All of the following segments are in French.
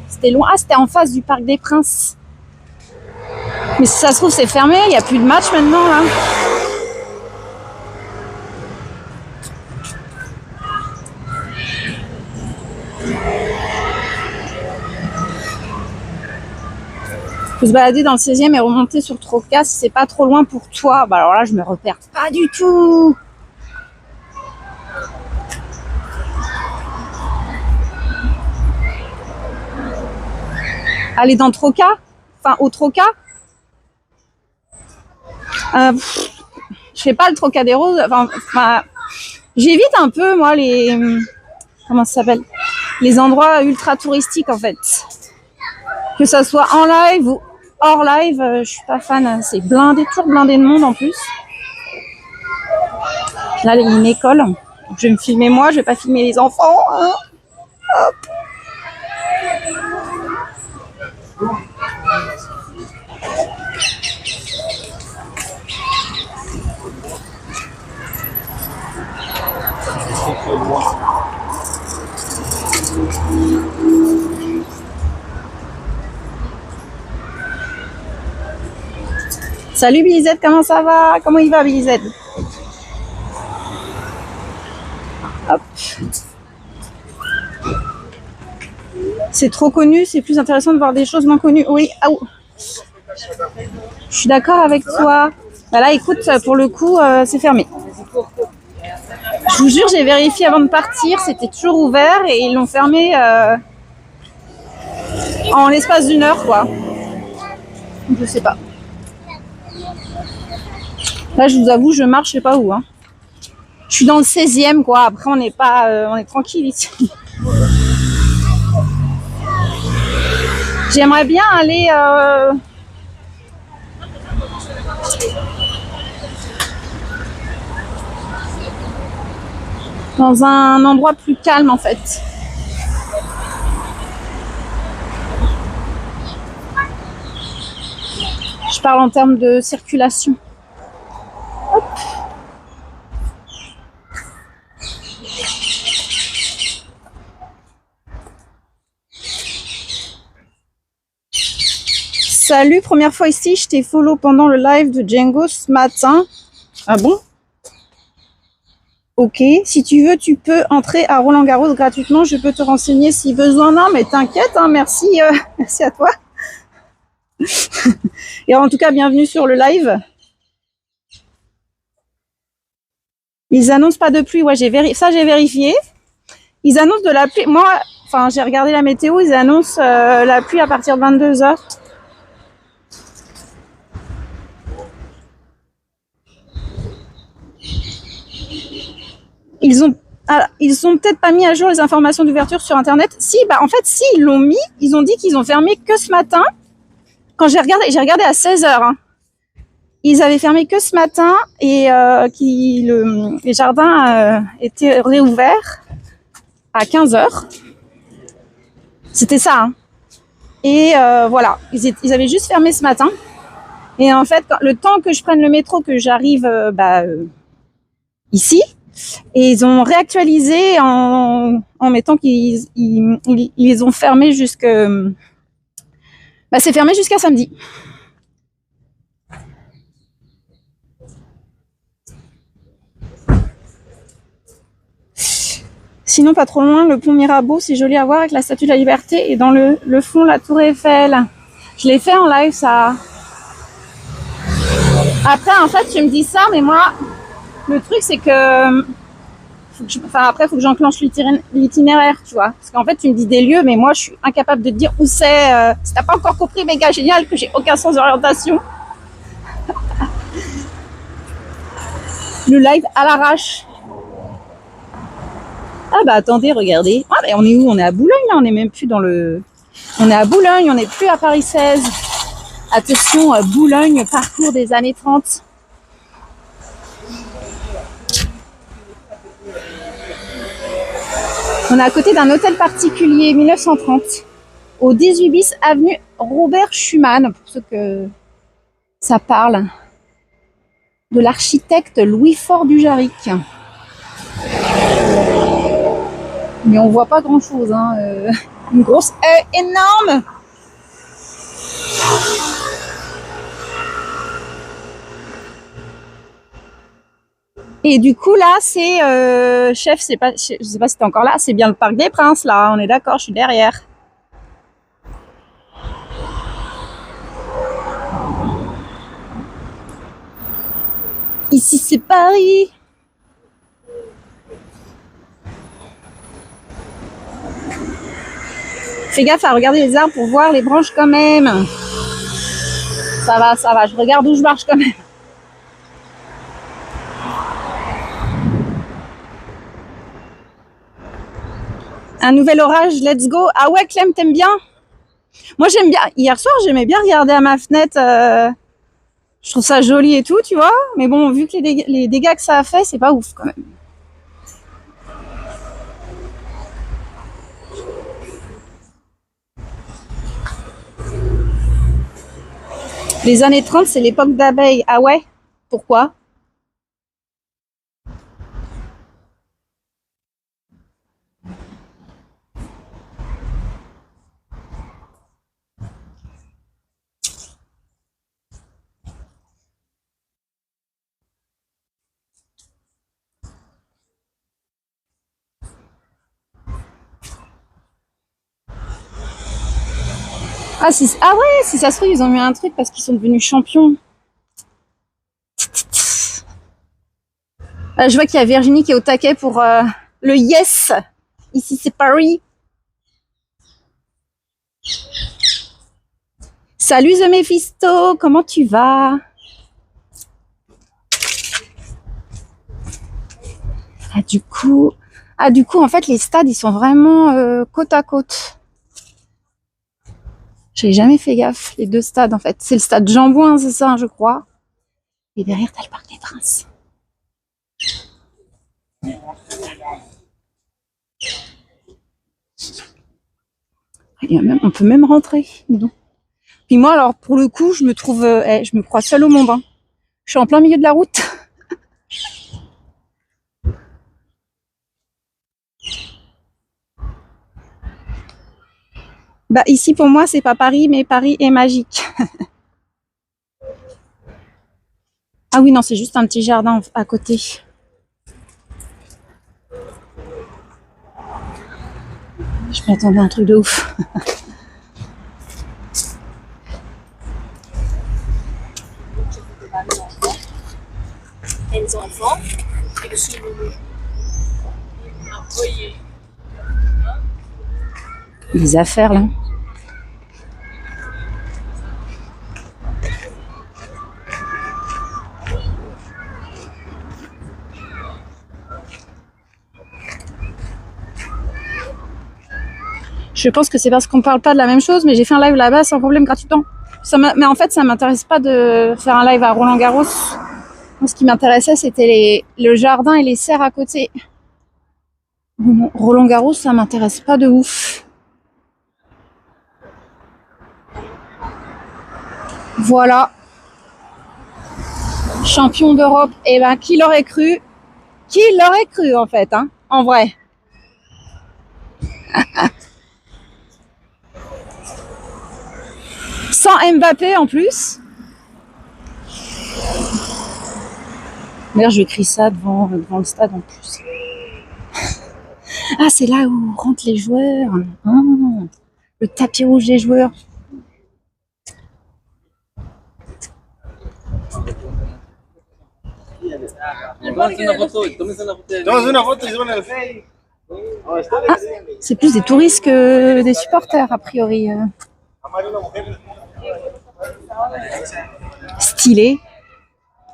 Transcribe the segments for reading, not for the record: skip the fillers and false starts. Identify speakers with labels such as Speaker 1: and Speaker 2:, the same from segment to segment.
Speaker 1: C'était loin. Ah, c'était en face du Parc des Princes. Mais si ça se trouve, c'est fermé. Il n'y a plus de match maintenant, là. Faut se balader dans le 16e et remonter sur Troca si c'est pas trop loin pour toi. Bah alors là, je me repère pas du tout. Aller dans Troca, enfin au Troca. Je fais pas le Trocadéro. Enfin, j'évite un peu moi les comment ça s'appelle, les endroits ultra touristiques en fait. Que ça soit en live ou hors live, je suis pas fan. C'est blindé, toujours blindé de monde en plus. Là, il y a une école. Je vais me filmer moi, je vais pas filmer les enfants. Hein. Hop. Salut Billy Z, comment ça va? Comment il va Billy Z? Hop. C'est trop connu, c'est plus intéressant de voir des choses moins connues. Oui, ah, je suis d'accord avec toi. Bah là, écoute, pour le coup, c'est fermé. Je vous jure, j'ai vérifié avant de partir, c'était toujours ouvert et ils l'ont fermé en l'espace d'une heure, quoi. Je sais pas. Là, je vous avoue, je marche, je sais pas où. Hein. Je suis dans le 16e, quoi. Après, on n'est pas, on est tranquille ici. J'aimerais bien aller dans un endroit plus calme, en fait. Je parle en termes de circulation. Hop. Salut, première fois ici, je t'ai follow pendant le live de Django ce matin. Ah bon? Ok, si tu veux, tu peux entrer à Roland-Garros gratuitement. Je peux te renseigner si besoin. Non, mais t'inquiète, hein, merci, merci à toi. Et en tout cas, bienvenue sur le live. Ils annoncent pas de pluie. Ouais, ça j'ai vérifié. Ils annoncent de la pluie. Moi, enfin, j'ai regardé la météo. Ils annoncent la pluie à partir de 22h. Ils ont peut-être pas mis à jour les informations d'ouverture sur Internet. Si, bah en fait, si ils l'ont mis, ils ont dit qu'ils ont fermé que ce matin. Quand j'ai regardé à 16h. Hein. Ils avaient fermé que ce matin et les jardins étaient réouverts à 15h. C'était ça. Hein. Et voilà, ils avaient juste fermé ce matin. Et en fait, le temps que je prenne le métro, que j'arrive ici, et ils ont réactualisé en mettant qu'ils les ont fermés jusque... c'est fermé jusqu'à samedi. Sinon, pas trop loin, le pont Mirabeau, c'est joli à voir avec la Statue de la Liberté et dans le fond, la Tour Eiffel. Je l'ai fait en live, ça. Après, en fait, tu me dis ça, mais moi, le truc, c'est que... après, il faut que j'enclenche l'itinéraire, tu vois. Parce qu'en fait, tu me dis des lieux, mais moi, je suis incapable de te dire où c'est. Si t'as pas encore compris, méga génial, que j'ai aucun sens d'orientation. Le live à l'arrache. Ah bah attendez, regardez. Ah bah on est où? On est à Boulogne là, on est même plus dans le... On est à Boulogne, on n'est plus à Paris 16. Attention, Boulogne, parcours des années 30. On est à côté d'un hôtel particulier, 1930, au 18 bis avenue Robert Schumann, pour ceux que ça parle, de l'architecte Louis-Fort du Jarric. Mais on voit pas grand chose. Hein. Une grosse haie énorme. Et du coup, là, c'est... chef, c'est pas, je sais pas si t'es encore là, c'est bien le Parc des Princes, là. On est d'accord, je suis derrière. Ici, c'est Paris. Fais gaffe à regarder les arbres pour voir les branches quand même. Ça va, je regarde où je marche quand même. Un nouvel orage, let's go. Ah ouais, Clem, t'aimes bien? Moi, j'aime bien. Hier soir, j'aimais bien regarder à ma fenêtre. Je trouve ça joli et tout, tu vois. Mais bon, vu que les dégâts que ça a fait, c'est pas ouf quand même. Les années 30, c'est l'époque d'abeilles. Ah ouais? Pourquoi? Ah ouais, si ça se trouve, ils ont mis un truc parce qu'ils sont devenus champions. Je vois qu'il y a Virginie qui est au taquet pour le yes. Ici, c'est Paris. Salut The Mephisto, comment tu vas? Du coup, en fait, les stades, ils sont vraiment côte à côte. J'ai jamais fait gaffe, les deux stades, en fait. C'est le stade Jean-Bouin, c'est ça, je crois. Et derrière, t'as le Parc des Princes. On peut même rentrer, dis donc. Puis moi, alors, pour le coup, je me crois seule au monde. Hein. Je suis en plein milieu de la route. Bah, ici, pour moi, c'est pas Paris, mais Paris est magique. Ah oui, non, c'est juste un petit jardin à côté. Je m'attendais à un truc de ouf. Les enfants, les affaires, là. Je pense que c'est parce qu'on parle pas de la même chose, mais j'ai fait un live là-bas sans problème gratuitement. Mais en fait, ça m'intéresse pas de faire un live à Roland-Garros. Moi, ce qui m'intéressait, c'était le jardin et les serres à côté. Roland-Garros, ça m'intéresse pas de ouf. Voilà. Champion d'Europe. Eh ben, qui l'aurait cru? Qui l'aurait cru, en fait, hein? En vrai. Sans Mbappé, en plus. D'ailleurs, je crie ça devant le stade, en plus. Ah, c'est là où rentrent les joueurs. Oh, le tapis rouge des joueurs. Ah, c'est plus des touristes que des supporters, a priori. Stylé.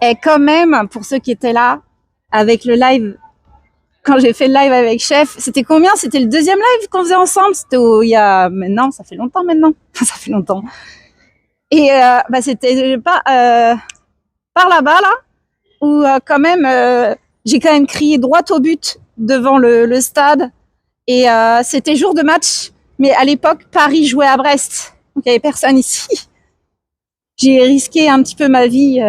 Speaker 1: Et quand même, pour ceux qui étaient là, avec le live, quand j'ai fait le live avec Chef, c'était combien? C'était le deuxième live qu'on faisait ensemble. C'était il y a maintenant, ça fait longtemps maintenant. Ça fait longtemps. Et c'était pas par là-bas là, où quand même j'ai quand même crié droit au but devant le stade. Et c'était jour de match, mais à l'époque Paris jouait à Brest, donc il y avait personne ici. J'ai risqué un petit peu ma vie.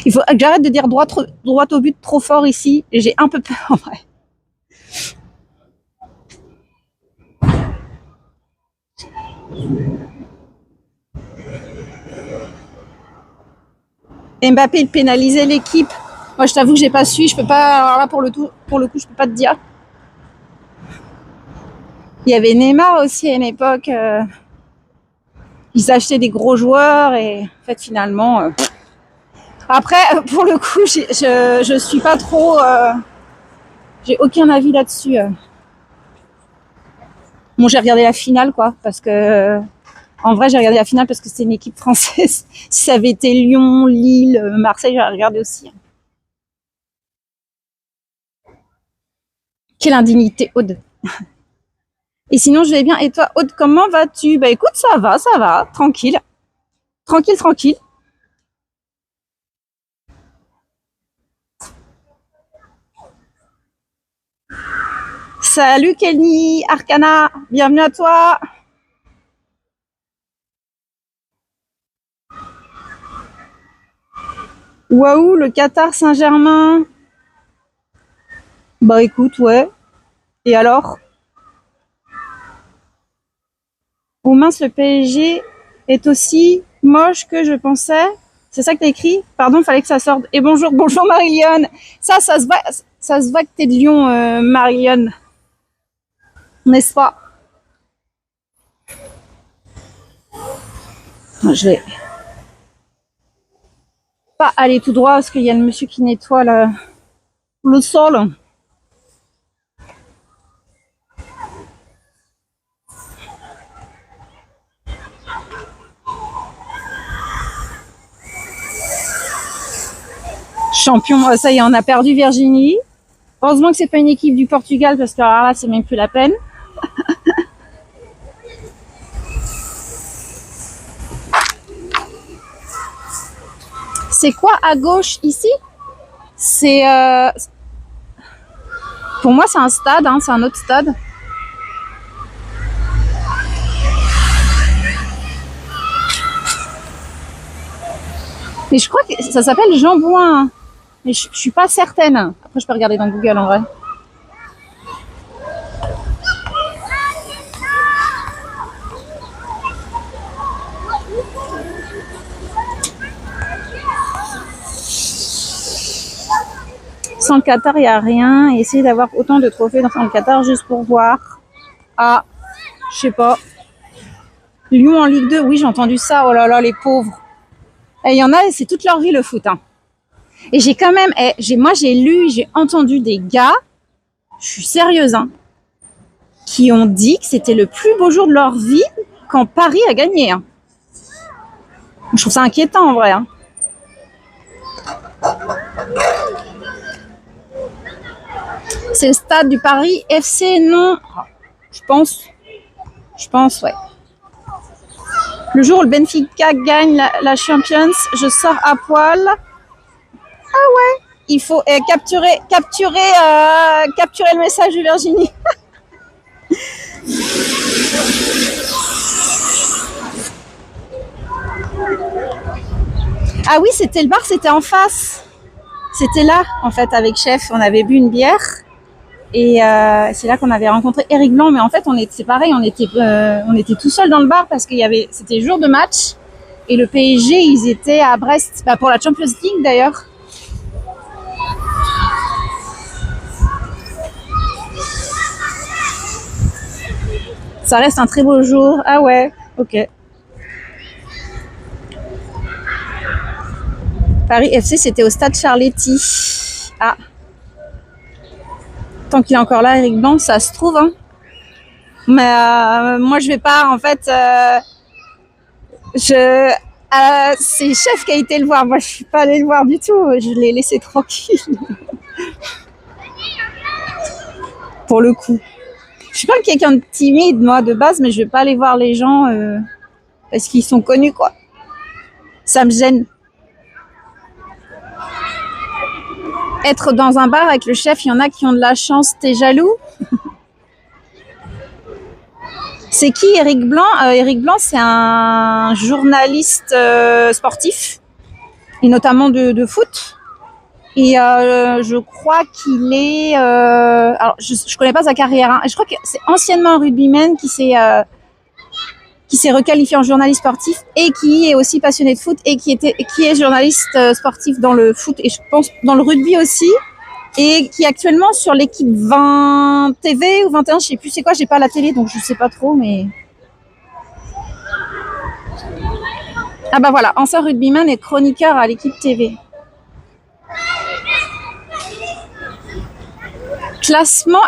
Speaker 1: Il faut que j'arrête de dire droit au but trop fort ici. J'ai un peu peur en vrai. Mbappé, il pénalisait l'équipe. Moi, je t'avoue que j'ai pas su. Je peux pas. Alors là, pour le coup, je peux pas te dire. Il y avait Neymar aussi à une époque. Ils achetaient des gros joueurs et en fait, finalement. Après, pour le coup, je suis pas trop. J'ai aucun avis là-dessus. Bon, j'ai regardé la finale, quoi, parce que en vrai, j'ai regardé la finale parce que c'était une équipe française. Si ça avait été Lyon, Lille, Marseille, j'aurais regardé aussi. Quelle indignité, Aude. Et sinon, je vais bien. Et toi, Aude, comment vas-tu? Bah écoute, ça va, tranquille. Tranquille, tranquille. Salut Kenny, Arcana, bienvenue à toi. Waouh, le Qatar Saint-Germain. Bah écoute, ouais. Et alors? Oh mince, le PSG est aussi moche que je pensais. C'est ça que t'as écrit? Pardon, fallait que ça sorte. Et bonjour, bonjour Marie-Lionne. Ça se voit que t'es de Lyon, Marie-Lionne. N'est-ce pas? Je vais pas aller tout droit parce qu'il y a le monsieur qui nettoie le sol. Champion, ça y est, on a perdu Virginie. Heureusement que c'est pas une équipe du Portugal parce que alors là, c'est même plus la peine. C'est quoi à gauche ici? C'est pour moi, c'est un stade, hein, c'est un autre stade. Mais je crois que ça s'appelle Jean Bouin. Mais je suis pas certaine. Après, je peux regarder dans Google en vrai. Sans le Qatar, il n'y a rien. Et essayer d'avoir autant de trophées dans le Qatar juste pour voir. Ah, je sais pas. Lyon en Ligue 2, oui, j'ai entendu ça. Oh là là, les pauvres. Et il y en a, c'est toute leur vie le foot. Hein. Et j'ai quand même, moi j'ai lu, j'ai entendu des gars, je suis sérieuse, hein, qui ont dit que c'était le plus beau jour de leur vie quand Paris a gagné. Hein. Je trouve ça inquiétant en vrai. Hein. C'est le stade du Paris FC, non? Je pense, ouais. Le jour où le Benfica gagne la Champions, je sors à poil. Ah ouais, il faut capturer le message de Virginie. Ah oui, c'était le bar, c'était en face. C'était là, en fait, avec Chef, on avait bu une bière. Et c'est là qu'on avait rencontré Eric Blanc. Mais en fait, c'est pareil, on était tout seul dans le bar parce c'était jour de match. Et le PSG, ils étaient à Brest, pour la Champions League d'ailleurs. Ça reste un très beau jour. Ah ouais, ok. Paris FC, c'était au stade Charletti. Ah. Tant qu'il est encore là, Eric Blanc, ça se trouve. Hein. Mais moi, je vais pas, en fait. C'est Chef qui a été le voir. Moi, je suis pas allée le voir du tout. Je l'ai laissé tranquille. Pour le coup. Je suis pas quelqu'un de timide, moi, de base, mais je vais pas aller voir les gens parce qu'ils sont connus, quoi. Ça me gêne. Être dans un bar avec le chef, il y en a qui ont de la chance. T'es jaloux? C'est qui Eric Blanc? Eric Blanc, c'est un journaliste sportif, et notamment de foot. Et je crois qu'il est... alors, je connais pas sa carrière. Hein. Je crois que c'est anciennement un rugbyman qui qui s'est requalifié en journaliste sportif et qui est aussi passionné de foot et qui est journaliste sportif dans le foot et je pense dans le rugby aussi et qui est actuellement sur l'équipe 20 TV ou 21, je sais plus c'est quoi, j'ai pas la télé donc je sais pas trop mais... Ah bah voilà, ancien rugbyman et chroniqueur à l'équipe TV. Classement